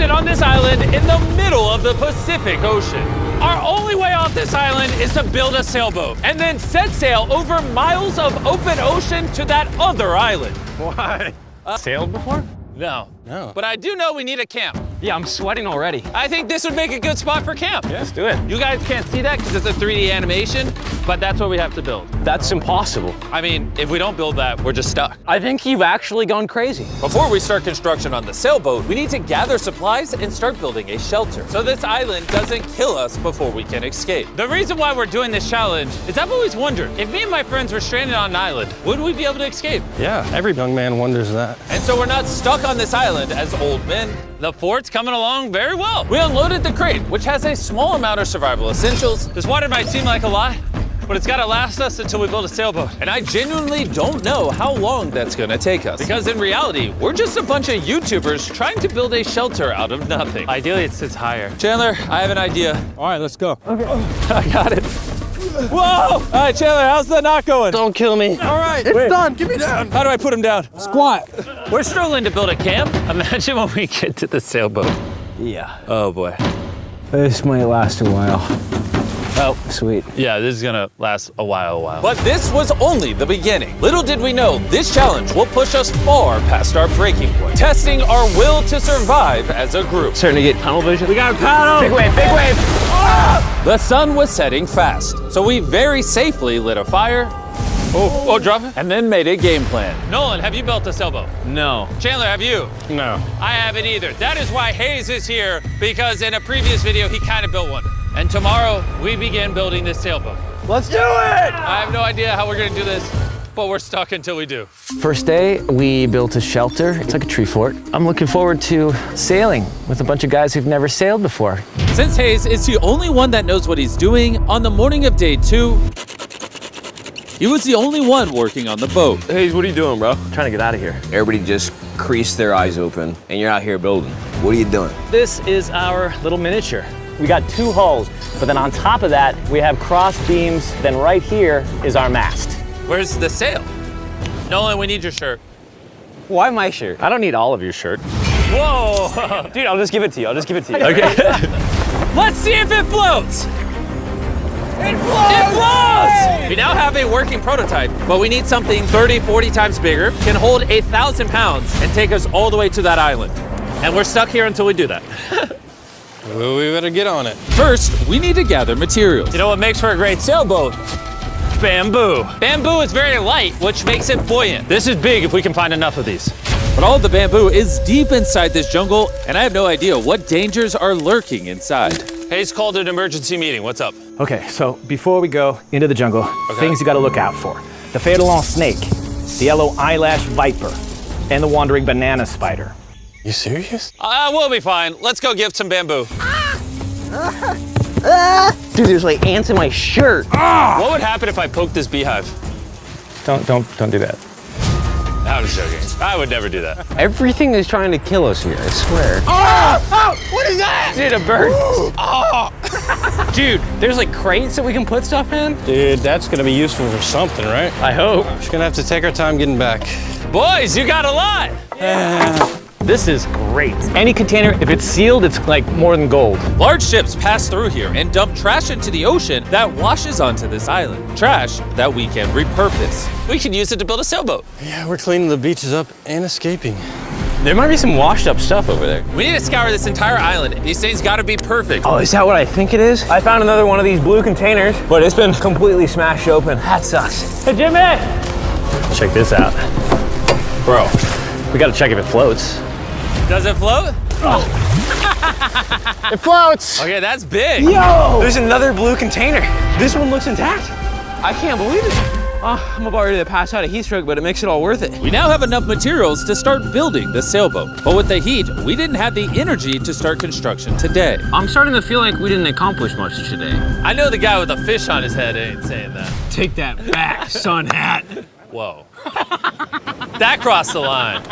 stranded on this island in the middle of the Pacific Ocean. Our only way off this island is to build a sailboat and then set sail over miles of open ocean to that other island. Why? Sailed before? No. No. But I do know we need a camp. Yeah, I'm sweating already. I think this would make a good spot for camp. Yeah, let's do it. You guys can't see that because it's a 3D animation, but that's what we have to build. That's impossible. I mean, if we don't build that, we're just stuck. I think you've actually gone crazy. Before we start construction on the sailboat, we need to gather supplies and start building a shelter so this island doesn't kill us before we can escape. The reason why we're doing this challenge is I've always wondered, if me and my friends were stranded on an island, would we be able to escape? Yeah, every young man wonders that. And so we're not stuck on this island as old men. The fort's coming along very well. We unloaded the crate, which has a small amount of survival essentials. This water might seem like a lot, but it's gotta last us until we build a sailboat. And I genuinely don't know how long that's gonna take us. Because in reality, we're just a bunch of YouTubers trying to build a shelter out of nothing. Ideally, it sits higher. Chandler, I have an idea. All right, let's go. Okay. I got it. Whoa! All right, Chandler, how's the knot going? Don't kill me. All right, it's done. Get me down. How do I put him down? Squat. We're struggling to build a camp. Imagine when we get to the sailboat. Yeah. Oh boy. This might last a while. Oh, sweet. Yeah, this is gonna last a while. But this was only the beginning. Little did we know, this challenge will push us far past our breaking point, testing our will to survive as a group. Starting to get tunnel vision. We got a paddle! Big wave, big wave! The sun was setting fast, so we very safely lit a fire. Oh, drop it. And then made a game plan. Nolan, have you built a sailboat? No. Chandler, have you? No. I haven't either. That is why Hayes is here, because in a previous video, he kind of built one. And tomorrow, we begin building this sailboat. Let's do it! I have no idea how we're gonna do this, but we're stuck until we do. First day, we built a shelter. It's like a tree fort. I'm looking forward to sailing with a bunch of guys who've never sailed before. Since Hayes is the only one that knows what he's doing, on the morning of day 2, he was the only one working on the boat. Hayes, what are you doing, bro? I'm trying to get out of here. Everybody just creased their eyes open, and you're out here building. What are you doing? This is our little miniature. We got 2 hulls, but then on top of that, we have cross beams. Then right here is our mast. Where's the sail? Nolan, we need your shirt. Why my shirt? I don't need all of your shirt. Whoa! Dude, I'll just give it to you. Okay. Let's see if it floats. It floats! It floats! We now have a working prototype, but we need something 30, 40 times bigger, can hold 1,000 pounds, and take us all the way to that island. And we're stuck here until we do that. Well, we better get on it. First, we need to gather materials. You know what makes for a great sailboat? Bamboo. Bamboo is very light, which makes it buoyant. This is big if we can find enough of these. But all of the bamboo is deep inside this jungle, and I have no idea what dangers are lurking inside. Hayes called an emergency meeting. What's up? Okay, so before we go into the jungle, things you gotta look out for. The fatal snake, the yellow eyelash viper, and the wandering banana spider. You serious? We'll be fine. Let's go give some bamboo. Dude, there's like ants in my shirt. What would happen if I poked this beehive? Don't do that. I was joking. I would never do that. Everything is trying to kill us here, I swear. What is that? Dude, a bird. Dude, there's like crates that we can put stuff in. Dude, that's gonna be useful for something, right? I hope. Just gonna have to take our time getting back. Boys, you got a lot. This is great. Any container, if it's sealed, it's like more than gold. Large ships pass through here and dump trash into the ocean that washes onto this island. Trash that we can repurpose. We can use it to build a sailboat. Yeah, we're cleaning the beaches up and escaping. There might be some washed up stuff over there. We need to scour this entire island. These things gotta be perfect. Oh, is that what I think it is? I found another one of these blue containers, but it's been completely smashed open. That sucks. Hey, Jimmy! Check this out. Bro, we gotta check if it floats. Does it float? It floats! Okay, that's big. Yo! There's another blue container. This one looks intact. I can't believe it. I'm about ready to pass out of heat stroke, but it makes it all worth it. We now have enough materials to start building the sailboat. But with the heat, we didn't have the energy to start construction today. I'm starting to feel like we didn't accomplish much today. I know the guy with a fish on his head ain't saying that. Take that back, sun hat. Whoa. That crossed the line.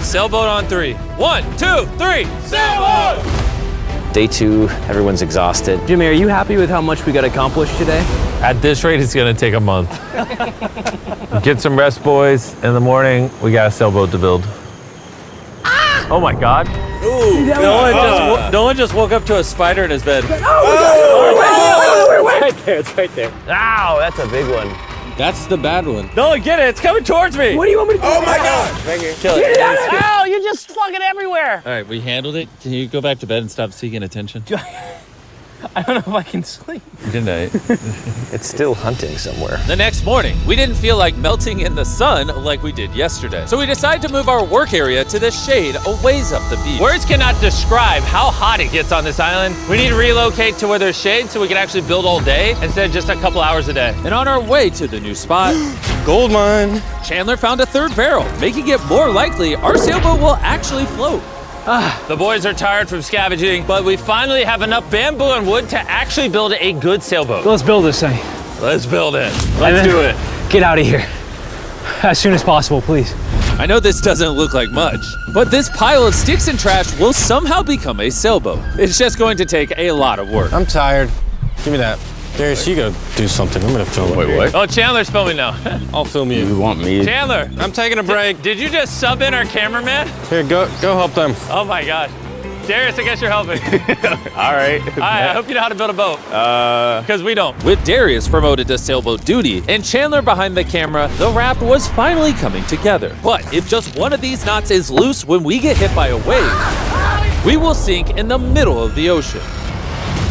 Sailboat on 3. 1, 2, 3, sailboat! Day 2, everyone's exhausted. Jimmy, are you happy with how much we got accomplished today? At this rate, it's gonna take a month. Get some rest, boys. In the morning, we got a sailboat to build. Oh my God. No one just woke up to a spider in his bed. It's right there. It's right there. Ow, that's a big one. That's the bad one. Nolan, get it. It's coming towards me. What do you want me to do? Oh my God! Kill it. Ow, you're just fucking everywhere. All right, we handled it. Can you go back to bed and stop seeking attention? I don't know if I can sleep. Good night. It's still hunting somewhere. The next morning, we didn't feel like melting in the sun like we did yesterday. So we decided to move our work area to the shade a ways up the beach. Words cannot describe how hot it gets on this island. We need to relocate to where there's shade so we can actually build all day instead of just a couple hours a day. And on our way to the new spot, Gold mine. Chandler found a third barrel, making it more likely our sailboat will actually float. The boys are tired from scavenging, but we finally have enough bamboo and wood to actually build a good sailboat. Let's build this thing. Let's build it. Let's do it. Get out of here. As soon as possible, please. I know this doesn't look like much, but this pile of sticks and trash will somehow become a sailboat. It's just going to take a lot of work. I'm tired. Give me that. Darius, you go do something. I'm gonna film. Wait, what? Oh, Chandler's filming now. I'll film you. You want me? Chandler, I'm taking a break. did you just sub in our cameraman? Here, go help them. Oh my God. Darius, I guess you're helping. All right. I hope you know how to build a boat. Because we don't. With Darius promoted to sailboat duty and Chandler behind the camera, the raft was finally coming together. But if just one of these knots is loose when we get hit by a wave, we will sink in the middle of the ocean.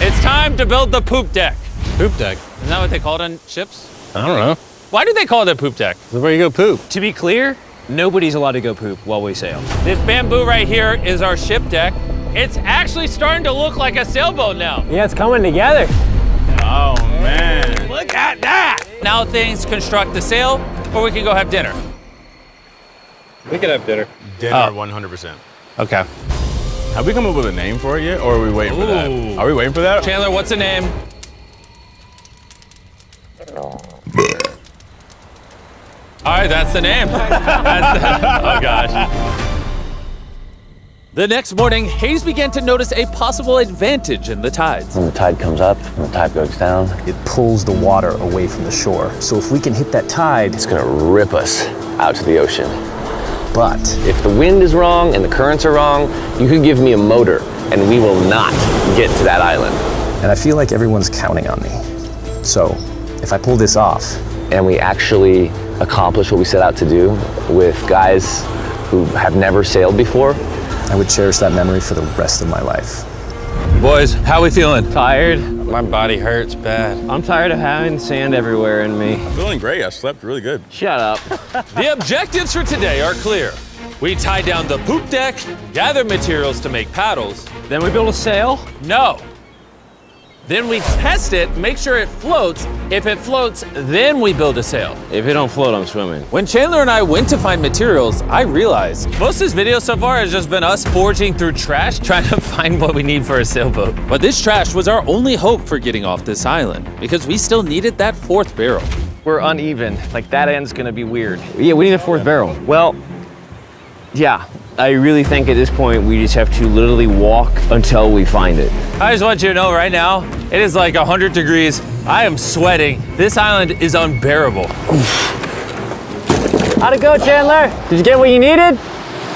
It's time to build the poop deck. Poop deck. Isn't that what they call it on ships? I don't know. Why do they call it a poop deck? This is where you go poop. To be clear, nobody's allowed to go poop while we sail. This bamboo right here is our ship deck. It's actually starting to look like a sailboat now. Yeah, it's coming together. Oh man. Look at that! Now things construct the sail, or we can go have dinner. We could have dinner. Dinner, 100%. Okay. Have we come up with a name for it yet, or are we waiting for that? Are we waiting for that? Chandler, what's the name? All right, that's the name. Oh gosh. The next morning, Hayes began to notice a possible advantage in the tides. When the tide comes up and the tide goes down, It pulls the water away from the shore. So if we can hit that tide, it's gonna rip us out to the ocean. but If the wind is wrong and the currents are wrong, you could give me a motor and we will not get to that island. and I feel like everyone's counting on me. So if I pull this off, And we actually accomplish what we set out to do with guys who have never sailed before. I would cherish that memory for the rest of my life. Boys, how we feeling? Tired. My body hurts bad. I'm tired of having sand everywhere in me. Feeling great. I slept really good. Shut up. The objectives for today are clear. We tie down the poop deck, gather materials to make paddles. Then we build a sail. No. Then we test it, make sure it floats. If it floats, then we build a sail. If it don't float, I'm swimming. When Chandler and I went to find materials, I realized most of this video so far has just been us foraging through trash, trying to find what we need for a sailboat. But this trash was our only hope for getting off this island, because we still needed that fourth barrel. We're uneven. Like that end's gonna be weird. Yeah, we need a fourth barrel. Well, yeah. I really think at this point we just have to literally walk until we find it. I just want you to know right now, it is like 100 degrees. I am sweating. This island is unbearable. How'd it go, Chandler? Did you get what you needed?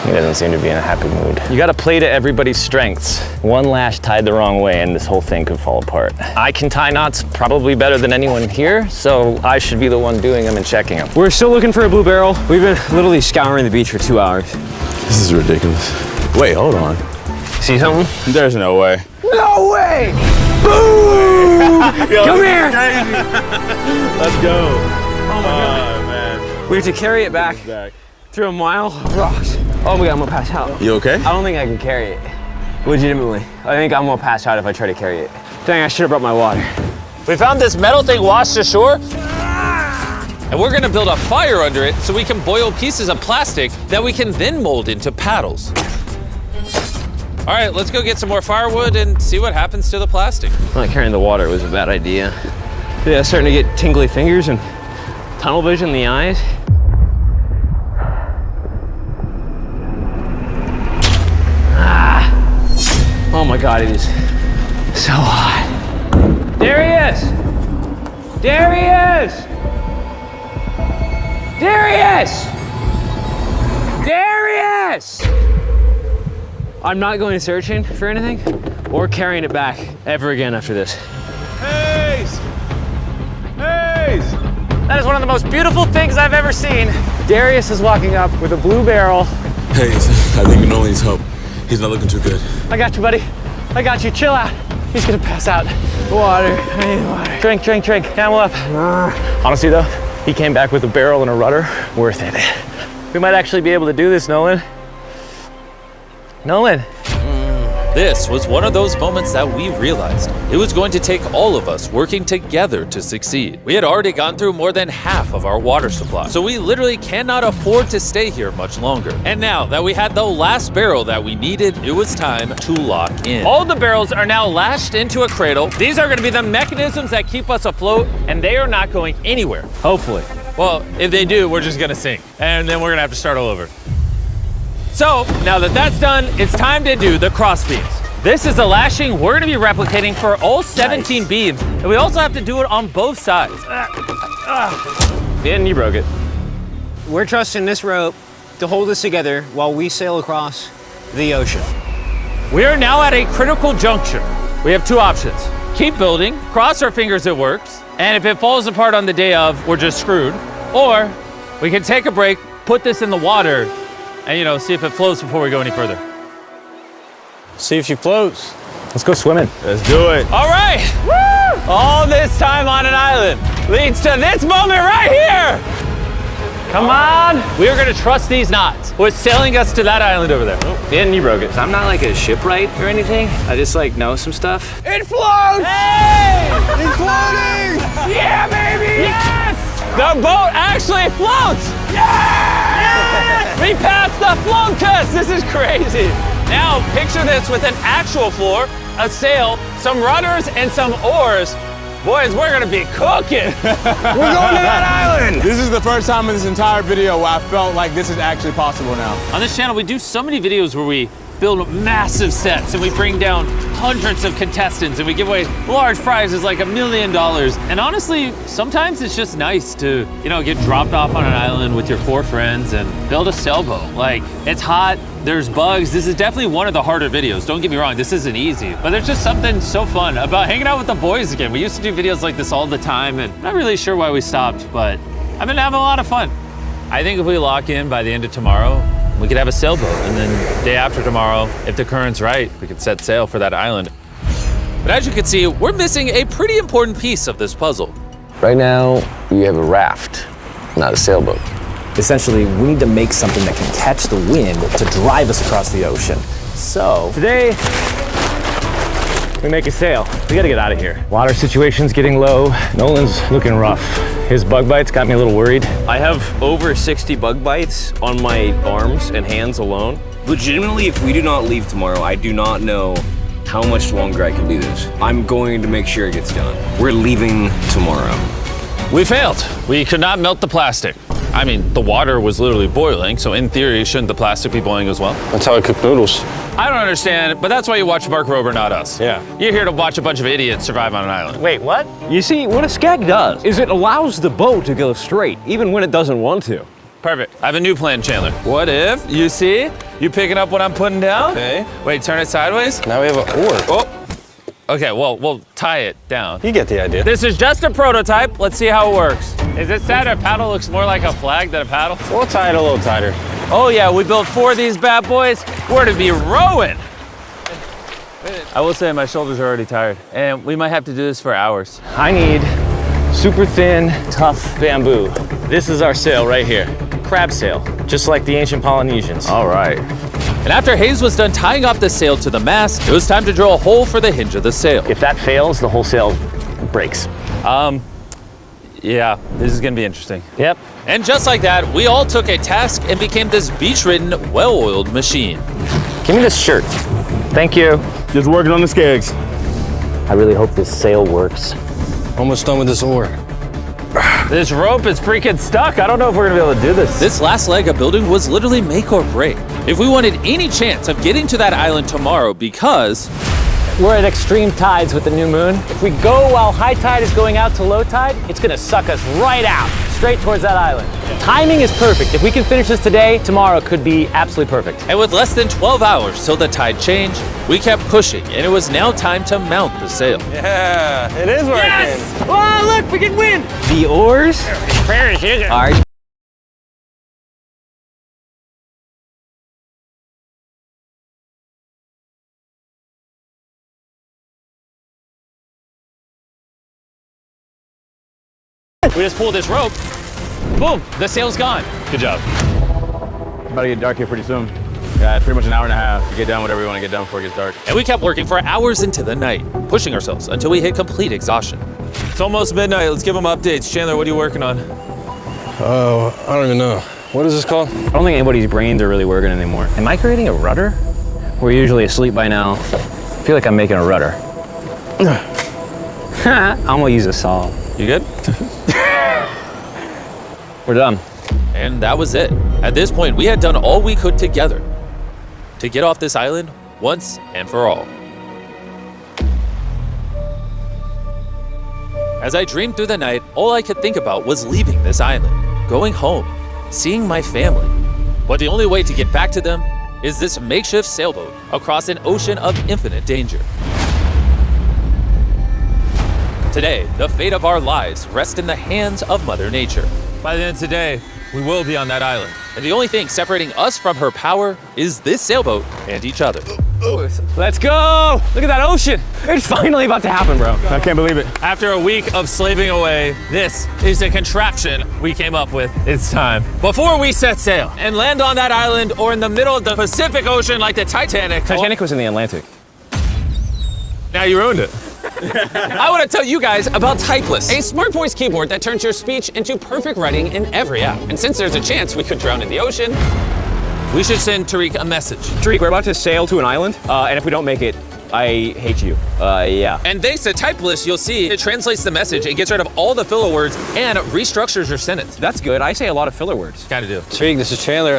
He doesn't seem to be in a happy mood. You gotta play to everybody's strengths. One lash tied the wrong way and this whole thing could fall apart. I can tie knots probably better than anyone here, so I should be the one doing them and checking them. We're still looking for a blue barrel. We've been literally scouring the beach for 2 hours. This is ridiculous. Wait, hold on. See something? There's no way. No way! Boom! Come here! Let's go. Oh my God, man. We have to carry it back through a mile of rocks. Oh my God, I'm gonna pass out. You okay? I don't think I can carry it. Legitimately. I think I'm gonna pass out if I try to carry it. Dang, I should have brought my water. We found this metal thing washed ashore, and we're gonna build a fire under it so we can boil pieces of plastic that we can then mold into paddles. All right, let's go get some more firewood and see what happens to the plastic. Not carrying the water was a bad idea. Yeah, starting to get tingly fingers and tunnel vision in the eyes. Oh my God, it is so hot. Darius! Darius! Darius! Darius! I'm not going searching for anything or carrying it back ever again after this. Hayes! Hayes! That is one of the most beautiful things I've ever seen. Darius is walking up with a blue barrel. Hayes, I think Nolan needs help. He's not looking too good. I got you, buddy. I got you. Chill out. He's gonna pass out. Water. I need water. Drink, drink, drink. Camel up. Honestly, though, he came back with a barrel and a rudder. Worth it. We might actually be able to do this, Nolan. Nolan. This was one of those moments that we realized it was going to take all of us working together to succeed. We had already gone through more than half of our water supply, so we literally cannot afford to stay here much longer. And now that we had the last barrel that we needed, it was time to lock in. All the barrels are now lashed into a cradle. These are going to be the mechanisms that keep us afloat, and they are not going anywhere. Hopefully. Well, if they do, we're just gonna sink, and then we're gonna have to start all over. So, now that that's done, it's time to do the cross beams. This is the lashing we're gonna be replicating for all 17 beams, and we also have to do it on both sides. And you broke it. We're trusting this rope to hold us together while we sail across the ocean. We are now at a critical juncture. We have two options. Keep building, cross our fingers it works, and if it falls apart on the day of, we're just screwed. Or we can take a break, put this in the water, and see if it floats before we go any further. See if she floats. Let's go swimming. Let's do it. All right, woo! All this time on an island leads to this moment right here. Come on. We are gonna trust these knots. Who is sailing us to that island over there. And you broke it. I'm not like a shipwright or anything. I just know some stuff. It floats! Hey! It's floating! Yeah, baby! Yes! The boat actually floats! Yes! We passed the float test! This is crazy! Now, picture this with an actual floor, a sail, some rudders, and some oars. Boys, we're gonna be cooking! We're going to that island! This is the first time in this entire video where I felt like this is actually possible now. On this channel, we do so many videos where we build massive sets and we bring down hundreds of contestants and we give away large prizes like $1 million. And honestly, sometimes it's just nice to, get dropped off on an island with your 4 friends and build a sailboat. It's hot, there's bugs. This is definitely one of the harder videos. Don't get me wrong, this isn't easy, but there's just something so fun about hanging out with the boys again. We used to do videos like this all the time and I'm not really sure why we stopped, but I've been having a lot of fun. I think if we lock in by the end of tomorrow, we could have a sailboat, and then day after tomorrow, if the current's right, we could set sail for that island. But as you can see, we're missing a pretty important piece of this puzzle. Right now, you have a raft, not a sailboat. Essentially, we need to make something that can catch the wind to drive us across the ocean. So, Today, we make a sail. We gotta get out of here. Water situation's getting low. Nolan's looking rough. His bug bites got me a little worried. I have over 60 bug bites on my arms and hands alone. Legitimately, if we do not leave tomorrow, I do not know how much longer I can do this. I'm going to make sure it gets done. We're leaving tomorrow. We failed. We could not melt the plastic. I mean, the water was literally boiling, so in theory, shouldn't the plastic be boiling as well? That's how I cook noodles. I don't understand, but that's why you watch Mark Rober, not us. Yeah. You're here to watch a bunch of idiots survive on an island. Wait, what? You see, what a skag does is it allows the boat to go straight, even when it doesn't want to. Perfect. I have a new plan, Chandler. What if, you see, you picking up what I'm putting down? Okay. Wait, turn it sideways? Now we have an oar. Oh. Okay, well, we'll tie it down. You get the idea. This is just a prototype. Let's see how it works. Is it sad a paddle looks more like a flag than a paddle? We'll tie it a little tighter. Oh yeah, we built 4 of these bad boys. We're to be rowing. I will say my shoulders are already tired, and we might have to do this for hours. I need super thin, tough bamboo. This is our sail right here. Crab sail, just like the ancient Polynesians. All right. And after Hayes was done tying off the sail to the mast, it was time to drill a hole for the hinge of the sail. If that fails, the whole sail breaks. Yeah, this is gonna be interesting. Yep. And just like that, we all took a task and became this beach-ridden, well-oiled machine. Give me this shirt. Thank you. Just working on the skegs. I really hope this sail works. Almost done with this oar. This rope is freaking stuck. I don't know if we're gonna be able to do this. This last leg of building was literally make or break. If we wanted any chance of getting to that island tomorrow, because We're at extreme tides with the new moon. If we go while high tide is going out to low tide, it's gonna suck us right out, straight towards that island. Timing is perfect. If we can finish this today, tomorrow could be absolutely perfect. And with less than 12 hours till the tide changed, we kept pushing, and it was now time to mount the sail. Yeah, it is working. Yes! Oh, look, we can win. The oars are We just pulled this rope. Boom, the sail's gone. Good job. About to get dark here pretty soon. Yeah, pretty much an hour and a half to get done whatever we want to get done before it gets dark. And we kept working for hours into the night, pushing ourselves until we hit complete exhaustion. It's almost midnight. Let's give them updates. Chandler, what are you working on? Oh, I don't even know. What is this called? I don't think anybody's brains are really working anymore. Am I creating a rudder? We're usually asleep by now. I feel like I'm making a rudder. I'm gonna use a saw. You good? We're done. And that was it. At this point, we had done all we could together to get off this island once and for all. As I dreamed through the night, all I could think about was leaving this island, going home, seeing my family. But the only way to get back to them is this makeshift sailboat across an ocean of infinite danger. Today, the fate of our lives rests in the hands of Mother Nature. By the end of today, we will be on that island. And the only thing separating us from her power is this sailboat and each other. Let's go. Look at that ocean. It's finally about to happen, bro. I can't believe it. After a week of slaving away, this is the contraption we came up with. It's time. Before we set sail and land on that island or in the middle of the Pacific Ocean like the Titanic. Titanic was in the Atlantic. Now you ruined it. I want to tell you guys about Typeless, A smart voice keyboard that turns your speech into perfect writing in every app. And since there's a chance we could drown in the ocean, we should send Tariq a message. Tariq, we're about to sail to an island, and if we don't make it, I hate you. Yeah. And thanks to Typeless, you'll see it translates the message, it gets rid of all the filler words, and restructures your sentence. That's good. I say a lot of filler words. Kinda do. Tariq, this is Chandler.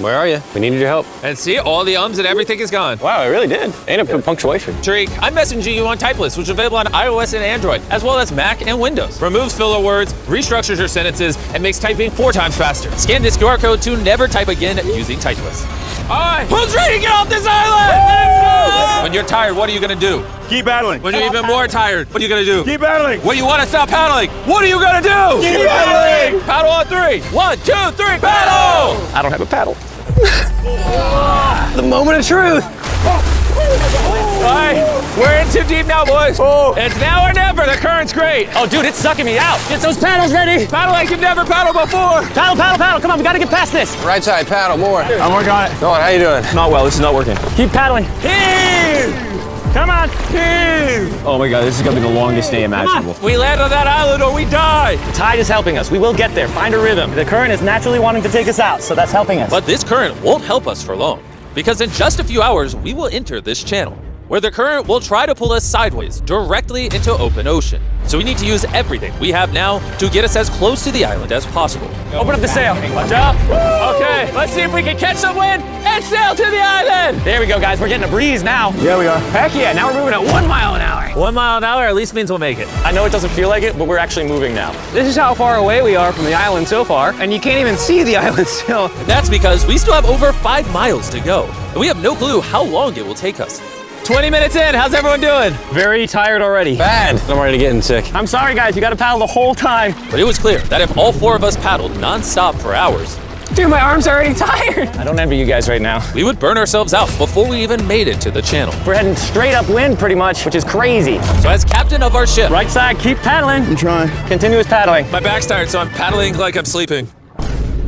Where are you? We needed your help. And see, all the ums and everything is gone. Wow, I really did. And a punctuation. Tariq, I'm messaging you on Typeless, which is available on iOS and Android, as well as Mac and Windows. Removes filler words, restructures your sentences, and makes typing 4 times faster. Scan this QR code to never type again using Typeless. All right, who's ready to get off this island? When you're tired, what are you gonna do? Keep paddling. When you're even more tired, what are you gonna do? Keep paddling. When you wanna stop paddling, what are you gonna do? Keep paddling. Paddle on 3. 1, 2, 3, paddle! I don't have a paddle. The moment of truth. All right, we're in too deep now, boys. It's now or never. The current's great. Oh, dude, it's sucking me out. Get those paddles ready. Paddle like you've never paddled before. Paddle, paddle, paddle. Come on, we gotta get past this. Right side, paddle more. I'm working on it. Go on, how you doing? Not well. This is not working. Keep paddling. Come on. Oh my God, this is gonna be the longest day imaginable. We land on that island or we die. The tide is helping us. We will get there. Find a rhythm. The current is naturally wanting to take us out, so that's helping us. But this current won't help us for long, because in just a few hours, we will enter this channel, where the current will try to pull us sideways, directly into open ocean. So we need to use everything we have now to get us as close to the island as possible. Open up the sail. Watch out. Okay, let's see if we can catch some wind and sail to the island. There we go, guys. We're getting a breeze now. Yeah, we are. Heck yeah, now we're moving at 1 mile an hour. 1 mile an hour at least means we'll make it. I know it doesn't feel like it, but we're actually moving now. This is how far away we are from the island so far, and you can't even see the island still. And that's because we still have over 5 miles to go, and we have no clue how long it will take us. 20 minutes in, how's everyone doing? Very tired already. Bad. I'm already getting sick. I'm sorry, guys. You gotta paddle the whole time. But it was clear that if all 4 of us paddled non-stop for hours, Dude, my arm's already tired. I don't envy you guys right now. we would burn ourselves out before we even made it to the channel. We're heading straight upwind pretty much, which is crazy. So as captain of our ship, Right side, keep paddling. I'm trying. Continuous paddling. my back's tired, so I'm paddling like I'm sleeping.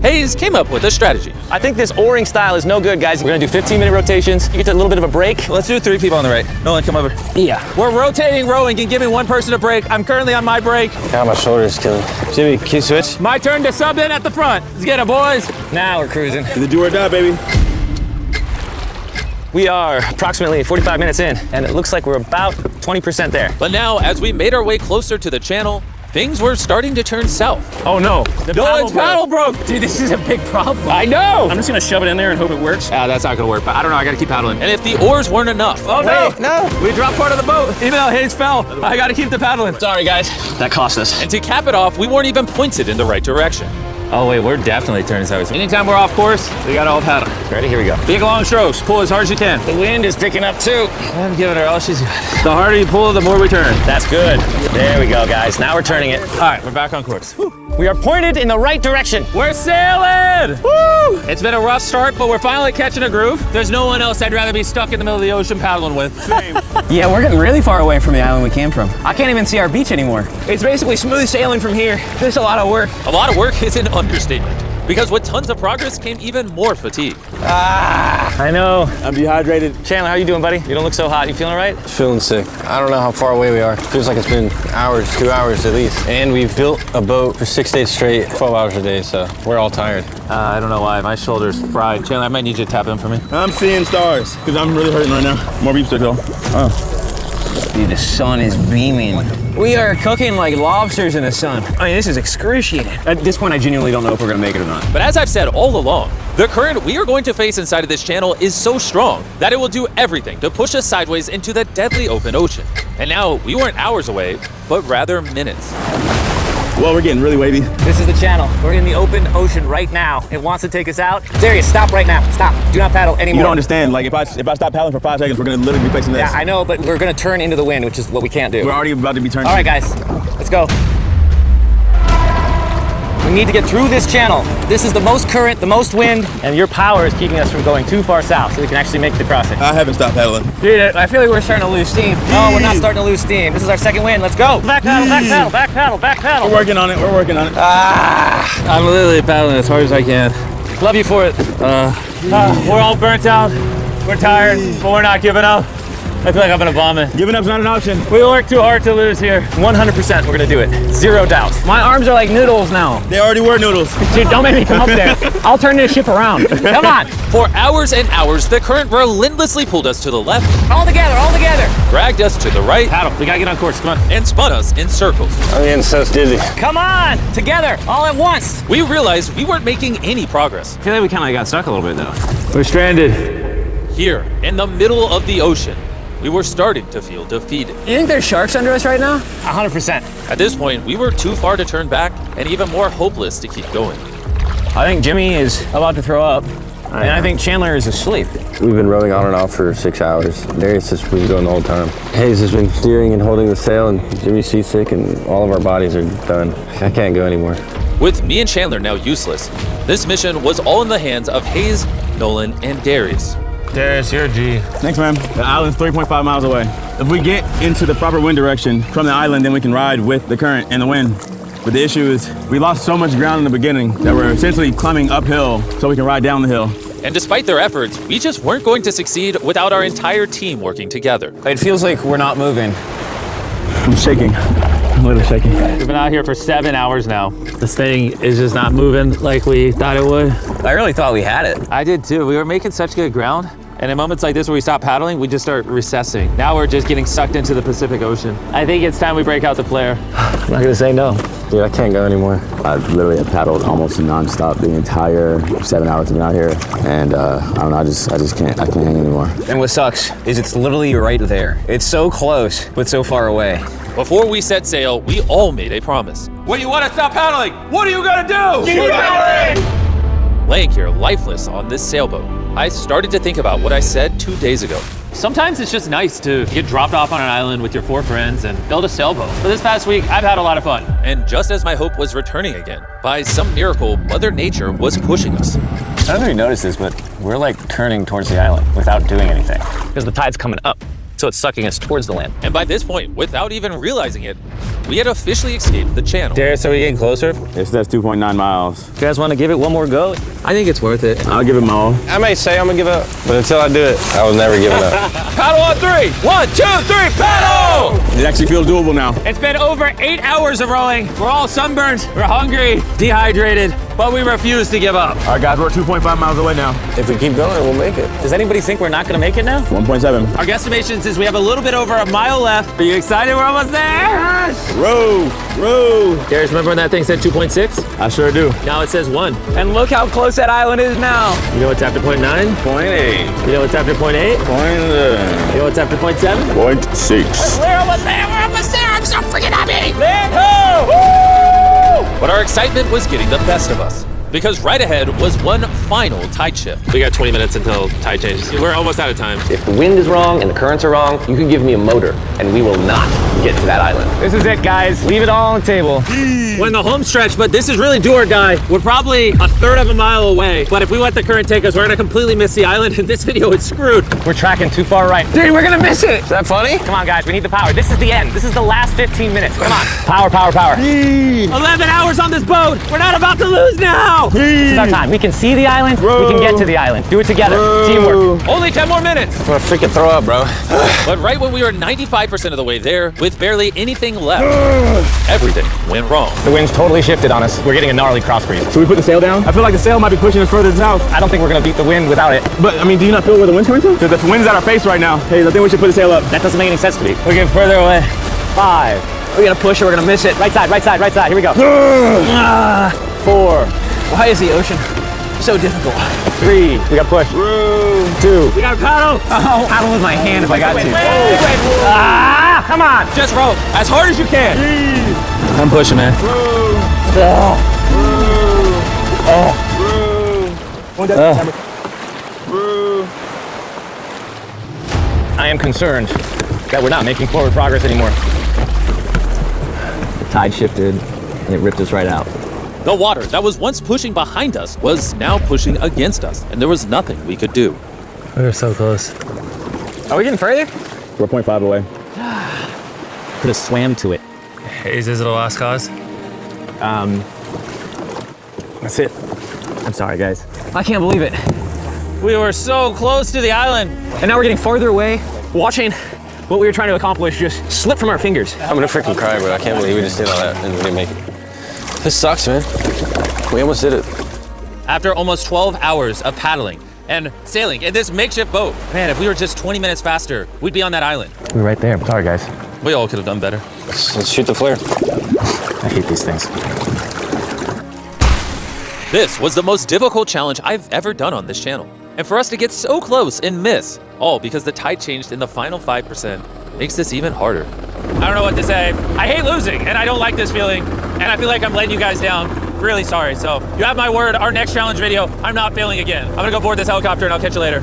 Hayes came up with a strategy. I think this oaring style is no good, guys. We're gonna do 15-minute rotations. You get a little bit of a break. Let's do 3 people on the right. Nolan, come over. Yeah. We're rotating rowing and giving 1 person a break. I'm currently on my break. God, my shoulder's killing. Jimmy, can you switch? My turn to sub in at the front. Let's get it, boys. Now we're cruising. The do or die, baby. We are approximately 45 minutes in, and it looks like we're about 20% there. But now, as we made our way closer to the channel, things were starting to turn south. Oh no. The Nolan's paddle broke. Dude, this is a big problem. I know. I'm just gonna shove it in there and hope it works. That's not gonna work, but I don't know, I gotta keep paddling. And if the oars weren't enough. Oh no, we dropped part of the boat. Even though Hayes fell, I gotta keep the paddling. Sorry, guys. That cost us. And to cap it off, we weren't even pointed in the right direction. Oh wait, we're definitely turning sideways. Anytime we're off course, we gotta all paddle. Ready? Here we go. Big long strokes, pull as hard as you can. The wind is picking up too. I'm giving her all she's got. The harder you pull, the more we turn. That's good. There we go, guys. Now we're turning it. All right, we're back on course. Whew. We are pointed in the right direction. We're sailing! Woo! It's been a rough start, but we're finally catching a groove. There's no one else I'd rather be stuck in the middle of the ocean paddling with. Same. Yeah, we're getting really far away from the island we came from. I can't even see our beach anymore. It's basically smooth sailing from here. There's a lot of work. A lot of work is an understatement. Because with tons of progress came even more fatigue. I know. I'm dehydrated. Chandler, how you doing, buddy? You don't look so hot. You feeling all right? Feeling sick. I don't know how far away we are. Feels like it's been hours, 2 hours at least. And we've built a boat for 6 days straight, 12 hours a day, so we're all tired. I don't know why. My shoulder's fried. Chandler, I might need you to tap in for me. I'm seeing stars because I'm really hurting right now. Mrbeast to go. Dude, the sun is beaming. We are cooking like lobsters in the sun. I mean, this is excruciating. At this point, I genuinely don't know if we're gonna make it or not. But as I've said all along, the current we are going to face inside of this channel is so strong that it will do everything to push us sideways into the deadly open ocean. And now we weren't hours away, but rather minutes. Well, we're getting really wavy. This is the channel. We're in the open ocean right now. It wants to take us out. Darius, stop right now. Stop. Do not paddle anymore. You don't understand. Like, if I stop paddling for 5 seconds, we're gonna literally be facing this. Yeah, I know, but we're gonna turn into the wind, which is what we can't do. We're already about to be turning. All right, guys, let's go. We need to get through this channel. This is the most current, the most wind. And your power is keeping us from going too far south so we can actually make the crossing. I haven't stopped paddling. Dude, I feel like we're starting to lose steam. No, we're not starting to lose steam. This is our second wind. Let's go. Back paddle, back paddle, back paddle, back paddle. We're working on it. We're working on it. I'm literally paddling as hard as I can. Love you for it. We're all burnt out. We're tired, but we're not giving up. I feel like I'm gonna vomit. Giving up's not an option. We work too hard to lose here. 100% we're gonna do it. Zero doubt. My arms are like noodles now. They already were noodles. Dude, don't make me come up there. I'll turn this ship around. Come on. For hours and hours, the current relentlessly pulled us to the left, All together, all together. dragged us to the right, Paddle, we gotta get on course, come on. and spun us in circles. I'm getting so dizzy. Come on, together, all at once. We realized we weren't making any progress. I feel like we kind of got stuck a little bit though. We're stranded. Here, in the middle of the ocean, we were starting to feel defeated. You think there's sharks under us right now? 100%. At this point, we were too far to turn back and even more hopeless to keep going. I think Jimmy is about to throw up. And I think Chandler is asleep. We've been rowing on and off for 6 hours. Darius has been going the whole time. Hayes has been steering and holding the sail, and Jimmy's seasick, and all of our bodies are done. I can't go anymore. With me and Chandler now useless, this mission was all in the hands of Hayes, Nolan, and Darius. Darius, you're a G. Thanks, man. The island's 3.5 miles away. If we get into the proper wind direction from the island, then we can ride with the current and the wind. But the issue is we lost so much ground in the beginning that we're essentially climbing uphill so we can ride down the hill. And despite their efforts, we just weren't going to succeed without our entire team working together. It feels like we're not moving. I'm shaking. I'm literally shaking. We've been out here for 7 hours now. This thing is just not moving like we thought it would. I really thought we had it. I did too. We were making such good ground. And in moments like this where we stop paddling, we just start recessing. Now we're just getting sucked into the Pacific Ocean. I think it's time we break out the flare. I'm not gonna say no. Dude, I can't go anymore. I literally have paddled almost nonstop the entire 7 hours I've been out here, and I don't know. I just can't. I can't hang anymore. And what sucks is it's literally right there. It's so close, but so far away. Before we set sail, we all made a promise. When you want to stop paddling, what are you gonna do? Keep paddling! Laying here lifeless on this sailboat, I started to think about what I said 2 days ago. Sometimes it's just nice to get dropped off on an island with your 4 friends and build a sailboat. But this past week, I've had a lot of fun. And just as my hope was returning again, by some miracle, Mother Nature was pushing us. I don't know if you noticed this, but we're like turning towards the island without doing anything. Because the tide's coming up, so it's sucking us towards the land. And by this point, without even realizing it, we had officially escaped the channel. Darius, are we getting closer? It says 2.9 miles. You guys want to give it one more go? I think it's worth it. I'll give it my all. I may say I'm gonna give up, but until I do it, I was never giving up. Paddle on 3. 1, 2, 3, paddle! It actually feels doable now. It's been over 8 hours of rowing. We're all sunburned, we're hungry, dehydrated, but we refuse to give up. All right, guys, we're 2.5 miles away now. If we keep going, we'll make it. Does anybody think we're not gonna make it now? 1.7. Our guesstimation says we have a little bit over a mile left. Are you excited? We're almost there. Row, row. Darius, remember when that thing said 2.6? I sure do. Now it says 1. And look how close that island is now. You know what's after 0.9? 0.8. You know what's after 0.8? 0.7. You know what's after 0.7? 0.6. We're almost there. We're almost there. I'm so freaking happy. Land ho! Woo! But our excitement was getting the best of us, because right ahead was one final tide shift. We got 20 minutes until tide changes. We're almost out of time. If the wind is wrong and the currents are wrong, you can give me a motor and we will not get to that island. This is it, guys. Leave it all on the table. We're in the home stretch, but this is really do or die. We're probably a third of a mile away, but if we let the current take us, we're gonna completely miss the island, and this video is screwed. We're tracking too far right. Dude, we're gonna miss it. Is that funny? Come on, guys. We need the power. This is the end. This is the last 15 minutes. Come on. Power, power, power. 11 hours on this boat. We're not about to lose now. This is our time. We can see the island. We can get to the island. Do it together. Teamwork. Only 10 more minutes. I'm gonna freaking throw up, bro. But right when we were 95% of the way there, with barely anything left, everything went wrong. The wind's totally shifted on us. We're getting a gnarly cross breeze. Should we put the sail down? I feel like the sail might be pushing us further south. I don't think we're gonna beat the wind without it. But, I mean, do you not feel where the wind's coming from? Because the wind's at our face right now. Hey, I think we should put the sail up. That doesn't make any sense to me. We're getting further away. 5. We're gonna push or we're gonna miss it. Right side, right side, right side. Here we go. 4. Why is the ocean so difficult? 3. We got push. 2. We got a paddle. I'll paddle with my hand if I got to. Ah, come on. Just row as hard as you can. I'm pushing, man. I am concerned that we're not making forward progress anymore. The tide shifted and it ripped us right out. The water that was once pushing behind us was now pushing against us, and there was nothing we could do. We were so close. Are we getting further? We're 0.5 away. Could have swam to it. Is it a lost cause? That's it. I'm sorry, guys. I can't believe it. We were so close to the island. And now we're getting farther away, watching what we were trying to accomplish just slip from our fingers. I'm gonna freaking cry, but I can't believe we just did all that and we didn't make it. This sucks, man. We almost did it. After almost 12 hours of paddling and sailing in this makeshift boat, man, if we were just 20 minutes faster, we'd be on that island. We're right there. I'm sorry, guys. We all could have done better. Let's shoot the flare. I hate these things. This was the most difficult challenge I've ever done on this channel. And for us to get so close and miss, all because the tide changed in the final 5%, makes this even harder. I don't know what to say. I hate losing, and I don't like this feeling, and I feel like I'm letting you guys down. Really sorry. So you have my word, our next challenge video, I'm not failing again. I'm gonna go board this helicopter and I'll catch you later.